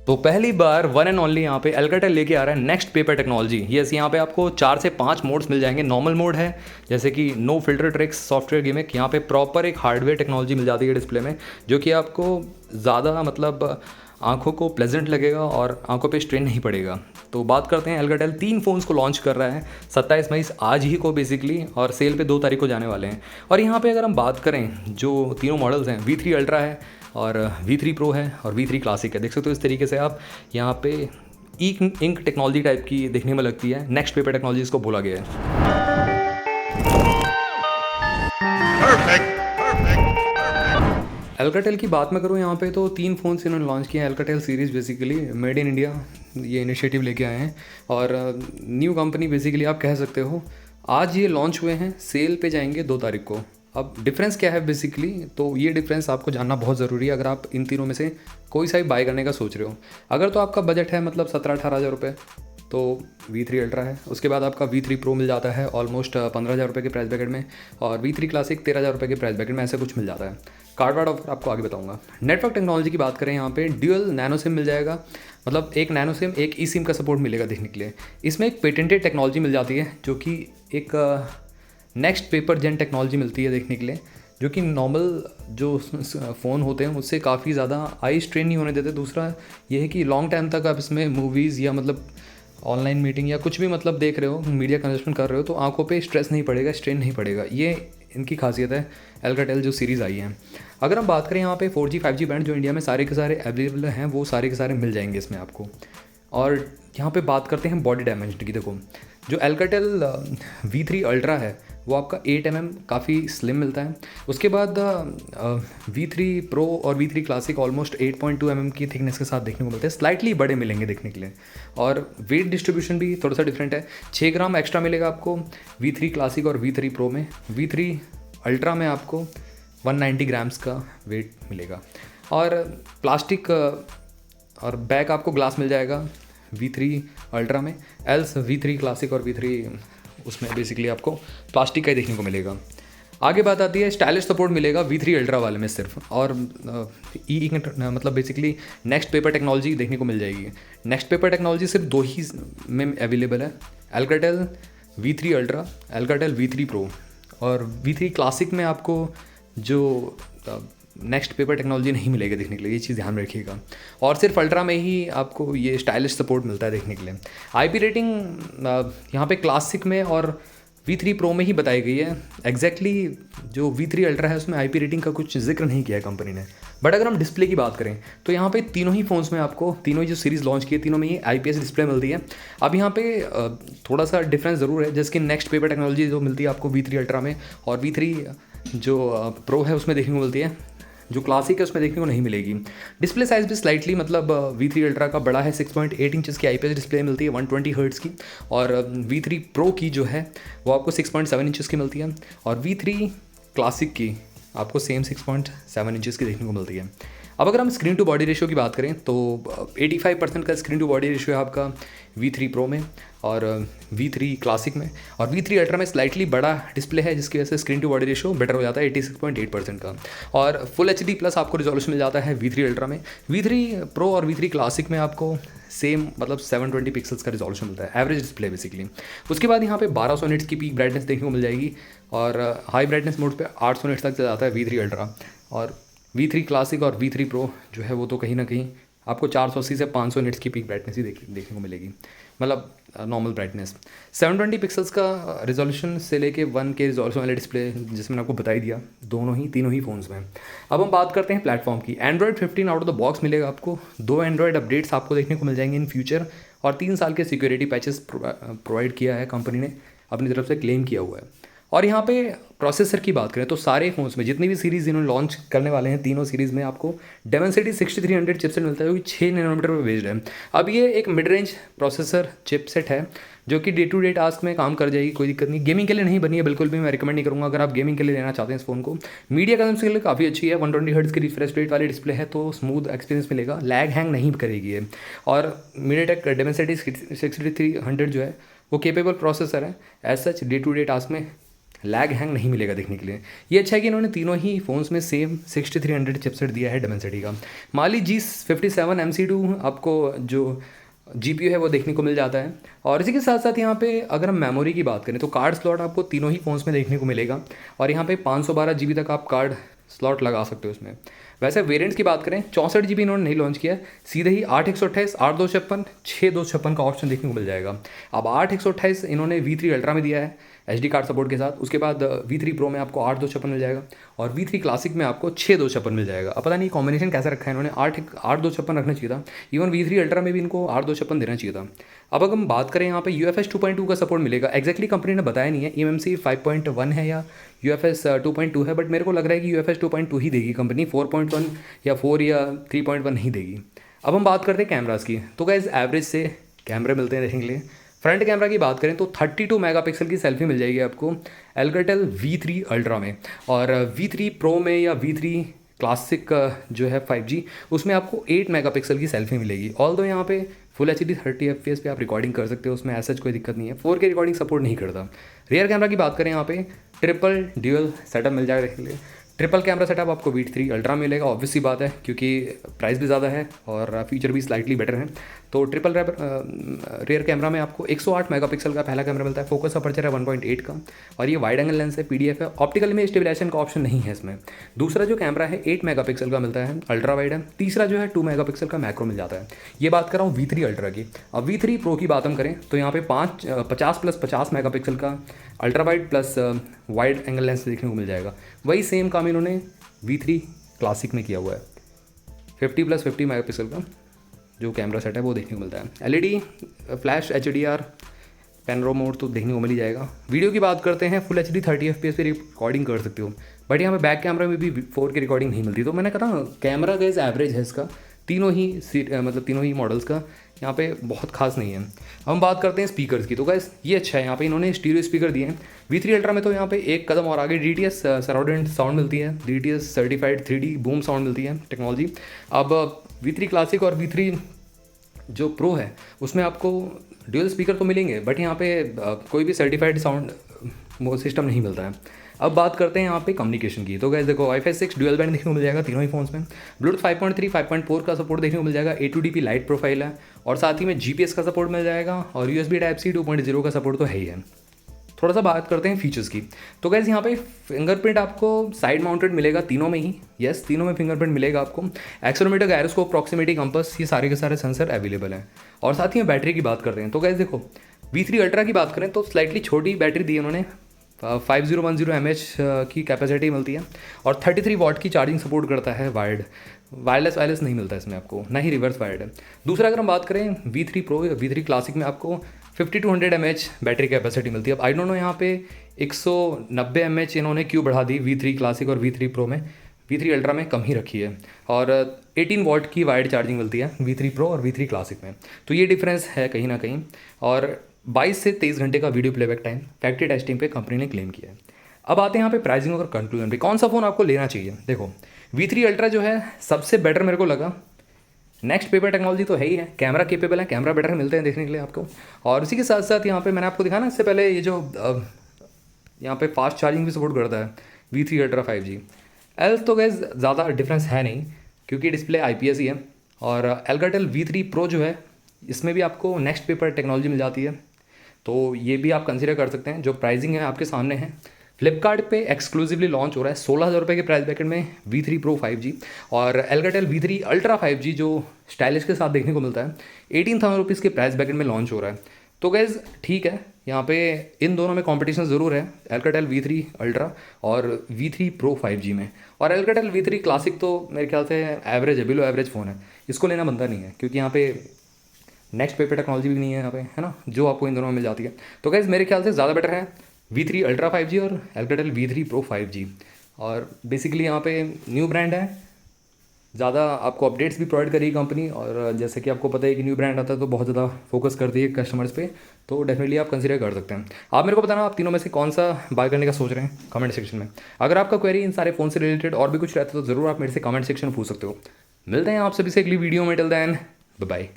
तो पहली बार one and only यहाँ पे अल्काटेल लेके आ रहा है नेक्स्ट पेपर टेक्नोलॉजी। यस, यहाँ पे आपको 4 से 5 मोड्स मिल जाएंगे। नॉर्मल मोड है जैसे कि no filter tricks software gimmick. यहाँ पे प्रॉपर एक हार्डवेयर टेक्नोलॉजी मिल जाती है डिस्प्ले में, जो कि आपको ज़्यादा मतलब आंखों को प्लेजेंट लगेगा और आंखों पे स्ट्रेन नहीं पड़ेगा। तो बात करते हैं, अल्काटेल 3 फ़ोन्स को लॉन्च कर रहा है 27 मई आज ही को बेसिकली, और सेल पे 2 तारीख को जाने वाले हैं। और यहाँ पे अगर हम बात करें, जो तीनों मॉडल्स हैं, V3 अल्ट्रा है और V3 प्रो है और V3 क्लासिक है। देख सकते हो इस तरीके से आप यहाँ पे इंक टेक्नोलॉजी टाइप की देखने में लगती है। नेक्स्ट पेपर टेक्नोलॉजी इसको बोला गया है। अल्काटेल की बात मैं करूँ यहाँ पे तो 3 फ़ोन्स इन्होंने लॉन्च किए हैं। Alcatel series basically made in India ये इनिशिएटिव लेके आए हैं और न्यू कंपनी बेसिकली आप कह सकते हो। आज ये लॉन्च हुए हैं, सेल पे जाएंगे 2 तारीख को। अब डिफरेंस क्या है बेसिकली, तो ये डिफरेंस आपको जानना बहुत ज़रूरी है अगर आप इन तीनों में से कोई सा भी बाय करने का सोच रहे हो। अगर तो आपका बजट है मतलब 17-18 हज़ार रुपये, तो V3 अल्ट्रा है। उसके बाद आपका V3 प्रो मिल जाता है ऑलमोस्ट 15,000 रुपये के प्राइस ब्रैकेट में, और V3 क्लासिक 13,000 रुपये के प्राइस ब्रैकेट में, ऐसे कुछ मिल जाता है। कार्ड वार्ड ऑफर आपको आगे बताऊंगा। नेटवर्क टेक्नोलॉजी की बात करें, यहाँ पे ड्यूअल नैनो सिम मिल जाएगा, मतलब एक नैनो सिम एक ई सिम का सपोर्ट मिलेगा देखने के लिए। इसमें एक पेटेंटेड टेक्नोलॉजी मिल जाती है जो कि एक नेक्स्ट पेपर जेन टेक्नोलॉजी मिलती है देखने के लिए, जो कि नॉर्मल जो फ़ोन होते हैं उससे काफ़ी ज़्यादा आई स्ट्रेन नहीं होने देते। दूसरा ये है कि लॉन्ग टाइम तक आप इसमें मूवीज़ या मतलब ऑनलाइन मीटिंग या कुछ भी मतलब देख रहे हो, मीडिया कंजप्शन कर रहे हो, तो आंखों पे स्ट्रेस नहीं पड़ेगा, स्ट्रेन नहीं पड़ेगा। ये इनकी खासियत है अल्काटेल जो सीरीज़ आई है। अगर हम बात करें यहाँ पे 4G 5G बैंड जो इंडिया में सारे के सारे अवेलेबल हैं, वो सारे के सारे मिल जाएंगे इसमें आपको। और यहाँ पे बात करते हैं बॉडी डायमेंशन की। देखो जो अल्काटेल V3 अल्ट्रा है वो आपका 8 mm काफ़ी स्लिम मिलता है। उसके बाद V3 प्रो और V3 क्लासिक ऑलमोस्ट 8.2 mm की थिकनेस के साथ देखने को मिलते हैं, स्लाइटली बड़े मिलेंगे देखने के लिए। और वेट डिस्ट्रीब्यूशन भी थोड़ा सा डिफरेंट है, 6 ग्राम एक्स्ट्रा मिलेगा आपको V3 क्लासिक और V3 प्रो में। V3 अल्ट्रा में आपको 190 ग्राम्स का वेट मिलेगा। और प्लास्टिक और बैक आपको ग्लास मिल जाएगा V3 अल्ट्रा में, एल्स V3 क्लासिक और V3 उसमें बेसिकली आपको प्लास्टिक का ही देखने को मिलेगा। आगे बात आती है स्टाइलिश सपोर्ट मिलेगा V3 अल्ट्रा वाले में सिर्फ, और मतलब बेसिकली नेक्स्ट पेपर टेक्नोलॉजी देखने को मिल जाएगी। नेक्स्ट पेपर टेक्नोलॉजी सिर्फ 2 ही में अवेलेबल है, Alcatel V3 ultra, Alcatel V3 pro. और V3 क्लासिक में आपको जो नेक्स्ट पेपर टेक्नोलॉजी नहीं मिलेगा देखने के लिए, ये चीज़ ध्यान में रखिएगा। और सिर्फ अल्ट्रा में ही आपको ये स्टाइलिश सपोर्ट मिलता है देखने के लिए। IP रेटिंग यहाँ पे क्लासिक में और V3 प्रो में ही बताई गई है। एग्जैक्टली जो V3 अल्ट्रा है उसमें IP रेटिंग का कुछ जिक्र नहीं किया है कंपनी ने। बट अगर हम डिस्प्ले की बात करें तो यहाँ पे तीनों ही फ़ोन्स में आपको, तीनों ही जो सीरीज़ लॉन्च की है, तीनों में ही IPS डिस्प्ले मिलती है। अब यहाँ पे थोड़ा सा डिफरेंस ज़रूर है, जैसे कि नेक्स्ट पेपर टेक्नोलॉजी जो मिलती है आपको V3 अल्ट्रा में, और V3 जो प्रो है उसमें देखने को मिलती है, जो क्लासिक है उसमें देखने को नहीं मिलेगी। डिस्प्ले साइज़ भी स्लाइटली मतलब V3 अल्ट्रा का बड़ा है, 6.8 इंचेस की IPS डिस्प्ले मिलती है 120 हर्ट्ज़ की, और V3 प्रो की जो है वो आपको 6.7 इंचेस की मिलती है, और V3 क्लासिक की आपको सेम 6.7 इंचेस की देखने को मिलती है। अब अगर हम स्क्रीन टू बॉडी रेशियो की बात करें तो 85% का स्क्रीन टू बॉडी रेशियो है आपका V3 प्रो में और V3 क्लासिक में, और V3 अल्ट्रा में स्लाइटली बड़ा डिस्प्ले है जिसकी वजह से screen to body ratio better हो जाता है 86.8% का, और फुल HD प्लस आपको रिजोल्यूशन मिल जाता है V3 अल्ट्रा में। V3 प्रो और V3 क्लासिक में आपको सेम मतलब 720 पिक्सल्स का रिजोल्यूशन मिलता है, एवरेज डिस्प्ले बेसिकली। उसके बाद यहाँ पे 1200 निट्स की पीक ब्राइटनेस देखने को मिल जाएगी, और हाई ब्राइटनेस मोड पे 800 निट्स तक चला जाता है V3 अल्ट्रा। और V3 क्लासिक और V3 प्रो जो है वो तो कहीं ना कहीं आपको 480 से 500 निट्स की पीक ब्राइटनेस ही देखने को मिलेगी, मतलब नॉर्मल ब्राइटनेस। 720 पिक्सल्स का रिजोल्यूशन से लेके 1K रिजोल्यूशन वाले डिस्प्ले जिसमें मैंने आपको बता ही दिया, तीनों ही फ़ोन्स में। अब हम बात करते हैं प्लेटफॉर्म की। Android 15 out of the box मिलेगा आपको, 2 एंड्रॉयड अपडेट्स आपको देखने को मिल जाएंगे इन फ्यूचर, और 3 साल के सिक्योरिटी पैचेस प्रोवाइड किया है कंपनी ने, अपनी तरफ से क्लेम किया हुआ है। और यहाँ पे प्रोसेसर की बात करें तो सारे फ़ोन्स में जितनी भी सीरीज़ इन्होंने लॉन्च करने वाले हैं, तीनों सीरीज़ में आपको Dimensity 6300 चिपसेट मिलता है, जो कि 6 नैनोमीटर पर बेस्ड है। अब ये एक मिड रेंज प्रोसेसर चिपसेट है जो कि डे टू डे टास्क में काम कर जाएगी, कोई दिक्कत नहीं। गेमिंग के लिए नहीं बनी है बिल्कुल भी, मैं रिकमेंड नहीं करूँगा अगर आप गेमिंग के लिए लेना चाहते हैं इस फ़ोन को। मीडिया कंजम्पशन के लिए काफ़ी अच्छी है, 120 हर्ट्ज़ की रिफ्रेश रेट वाली डिस्प्ले है, तो स्मूथ एक्सपीरियंस मिलेगा, लैग हैंग नहीं करेगी है। और MediaTek Dimensity 6300 जो है वो केपेबल प्रोसेसर है, as such day to day task में लैग हैंग नहीं मिलेगा देखने के लिए। ये अच्छा है कि इन्होंने तीनों ही फ़ोन्स में सेम 6300 चिपसेट दिया है डिमेंसिटी का। माली G57 MC2 आपको जो GPU है वो देखने को मिल जाता है। और इसी के साथ साथ यहाँ पे अगर हम मेमोरी की बात करें तो कार्ड स्लॉट आपको तीनों ही फ़ोन्स में देखने को मिलेगा। और यहाँ पे 512 GB तक आप कार्ड स्लॉट लगा सकते हो उसमें। वैसे वेरिएंट्स की बात करें 64 GB इन्होंने नहीं लॉन्च किया है, सीधे ही 8 128, 8 256, 6 256 का ऑप्शन देखने को मिल जाएगा। अब 8 128 इन्होंने V3 अल्ट्रा में दिया है SD कार्ड सपोर्ट के साथ। उसके बाद V3 प्रो में आपको 8 256 मिल जाएगा और V3 क्लासिक में आपको 6 256 मिल जाएगा। अब पता नहीं कॉम्बिनेशन कैसा रखा है इन्होंने, 8 256 रखना चाहिए था। इवन V3 अल्ट्रा में भी इनको 8 256 देना चाहिए था। अब अगर हम बात करें यहाँ पे UFS 2.2 का सपोर्ट मिलेगा। एक्जैक्टली कंपनी ने बताया नहीं है eMMC 5.1 है या UFS 2.2 है, बट मेरे को लग रहा है कि UFS 2.2 ही देगी कंपनी, 4.1 या 4 या 3.1 नहीं देगी। अब हम बात करते हैं कैमरास की, तो गाइस एवरेज से कैमरे मिलते हैं देखने के लिए। फ्रंट कैमरा की बात करें तो 32 मेगापिक्सल की सेल्फी मिल जाएगी आपको Alcatel V3 अल्ट्रा में। और V3 प्रो में या V3 क्लासिक जो है 5G उसमें आपको 8 मेगापिक्सल की सेल्फी मिलेगी। ऑल दो यहाँ पे फुल HD 30 FPS पे आप रिकॉर्डिंग कर सकते हो, उसमें ऐसा कोई दिक्कत नहीं है। 4K रिकॉर्डिंग सपोर्ट नहीं करता। रियर कैमरा की बात करें यहाँ पे ट्रिपल ड्यूअल सेटअप मिल जाएगा देखने के लिए। ट्रिपल कैमरा सेटअप आपको V3 अल्ट्रा में मिलेगा, ऑब्वियस सी बात है क्योंकि प्राइस भी ज़्यादा है और फीचर भी स्लाइटली बेटर है। तो ट्रिपल रियर कैमरा में आपको 108 मेगापिक्सल का पहला कैमरा मिलता है, फोकस अपर्चर है 1.8 का और ये वाइड एंगल लेंस है, PDF है। ऑप्टिकल में स्टेबलाइजेशन का ऑप्शन नहीं है इसमें। दूसरा जो कैमरा है 8 मेगापिक्सल का मिलता है, अल्ट्रा वाइड है। तीसरा जो है 2 मेगापिक्सल का मैक्रो मिल जाता है। ये बात कर रहा हूँ V3 अल्ट्रा की। अब V3 प्रो की बात हम करें तो यहाँ पे 50+50 मेगापिक्सल का ultra wide plus wide angle lens देखने को मिल जाएगा। वही सेम काम इन्होंने V3 क्लासिक में किया हुआ है, 50+50 मेगापिक्सल का जो कैमरा सेट है वो देखने को मिलता है। LED फ्लैश HDR पेनरो मोड तो देखने को मिल ही जाएगा। वीडियो की बात करते हैं फुल HD 30 FPS पे रिकॉर्डिंग कर सकते हो, बट यहाँ पे बैक कैमरा में भी 4K रिकॉर्डिंग नहीं मिलती। तो मैंने कहा ना कैमरा गैस एवरेज है इसका, तीनों ही मॉडल्स का यहाँ पे बहुत खास नहीं है। हम बात करते हैं स्पीकर्स की, तो गैस ये अच्छा है, यहाँ पे इन्होंने स्टीरियो स्पीकर दिए हैं। V3 अल्ट्रा में तो यहाँ पे एक कदम और आगे DTS सराउंड साउंड मिलती है, DTS certified 3D boom sound मिलती है टेक्नोलॉजी। अब V3 क्लासिक और V3 जो प्रो है उसमें आपको ड्यूअल स्पीकर तो मिलेंगे, बट यहाँ पे कोई भी सर्टिफाइड साउंड सिस्टम नहीं मिलता है। अब बात करते हैं यहाँ पे कम्युनिकेशन की, तो गाइस देखो Wi-Fi 6 डुअल बैंड देखने को मिल जाएगा तीनों ही फोन्स में। ब्लूटूथ 5.3 5.4 का सपोर्ट देखने को मिल जाएगा, A2DP लाइट प्रोफाइल है और साथ ही में GPS का सपोर्ट मिल जाएगा और USB Type-C 2.0 का सपोर्ट तो है ही है। थोड़ा सा बात करते हैं फीचर्स की, तो गाइस यहाँ पे फिंगरप्रिंट आपको साइड माउंटेड मिलेगा तीनों में ही। यस, तीनों में फिंगरप्रिंट मिलेगा आपको। एक्सेलेरोमीटर, गायरोस्कोप, प्रॉक्सिमिटी कंपास, ये सारे के सारे सेंसर अवेलेबल हैं। और साथ ही में बैटरी की बात करते हैं, तो गाइस देखो V3 अल्ट्रा की बात करें तो स्लाइटली छोटी बैटरी दी है उन्होंने, 5010 mAh की कैपेसिटी मिलती है और 33 वाट की चार्जिंग सपोर्ट करता है। वायरलेस नहीं मिलता इसमें आपको, ना ही रिवर्स वायर्ड है। दूसरा अगर हम बात करें V3 प्रो या V3 क्लासिक में आपको 5200 mAh बैटरी कैपेसिटी मिलती है। अब आई डोंट नो यहाँ पे 190 mAh इन्होंने क्यों बढ़ा दी V3 क्लासिक और V3 प्रो में, V3 अल्ट्रा में कम ही रखी है। और 18 वाट की वायर्ड चार्जिंग मिलती है V3 प्रो और V3 क्लासिक में, तो ये डिफरेंस है कहीं ना कहीं। और 22 से 23 घंटे का video playback time factory testing पे कंपनी ने क्लेम किया है। अब आते हैं यहाँ पे प्राइसिंग और कंक्लूजन पे, कौन सा फ़ोन आपको लेना चाहिए। देखो V3 अल्ट्रा जो है सबसे बेटर मेरे को लगा। नेक्स्ट पेपर टेक्नोलॉजी तो है ही है, कैमरा केपेबल है, कैमरा बेटर मिलते हैं देखने के लिए आपको। और इसी के साथ साथ यहाँ पे मैंने आपको दिखा ना इससे पहले, ये जो यहाँ पे फास्ट चार्जिंग भी सपोर्ट करता है V3 अल्ट्रा 5G। एल्स तो गैस ज़्यादा डिफरेंस है नहीं क्योंकि डिस्प्ले IPS ही है। और Alcatel V3 Pro जो है इसमें भी आपको नेक्स्ट पेपर टेक्नोलॉजी मिल जाती है, तो ये भी आप कंसिडर कर सकते हैं। जो प्राइसिंग है आपके सामने है। फ्लिपकार्ट पे एक्सक्लूसिवली लॉन्च हो रहा है 16,000 रुपये के प्राइस ब्रैकेट में V3 Pro 5G और Alcatel V3 अल्ट्रा 5G जो स्टाइलिश के साथ देखने को मिलता है 18,000 रुपीज़ के प्राइस ब्रैकेट में लॉन्च हो रहा है। तो गैस ठीक है, यहाँ पे इन दोनों में कंपटीशन ज़रूर है, Alcatel V3 अल्ट्रा और V3 Pro 5G में। और Alcatel V3 क्लासिक तो मेरे ख्याल से एवरेज है, बिलो एवरेज फ़ोन है, इसको लेना बनता नहीं है क्योंकि यहाँ पे नेक्स्ट पेपर टेक्नोलॉजी भी नहीं है यहाँ पे, है ना, जो आपको इन दोनों में मिल जाती है। तो गैस मेरे ख्याल से ज़्यादा बेटर है V3 अल्ट्रा 5G और Alcatel V3 Pro 5G। और बेसिकली यहाँ पे न्यू ब्रांड है, ज़्यादा आपको अपडेट्स भी प्रोवाइड करेगी कंपनी। और जैसे कि आपको पता है कि न्यू ब्रांड आता है तो बहुत ज़्यादा फोकस करती है कस्टमर्स पे, तो डेफिनेटली आप कंसिडर कर सकते हैं। आप मेरे को बताना आप तीनों में से कौन सा बाय करने का सोच रहे हैं कमेंट सेक्शन में। अगर आपका क्वेरी इन सारे फ़ोन से रिलेटेड और भी कुछ रहता है तो ज़रूर आप मेरे से कमेंट सेक्शन में पूछ सकते हो। मिलते हैं आप सभी से अगली वीडियो में, टिल देन बाय बाय।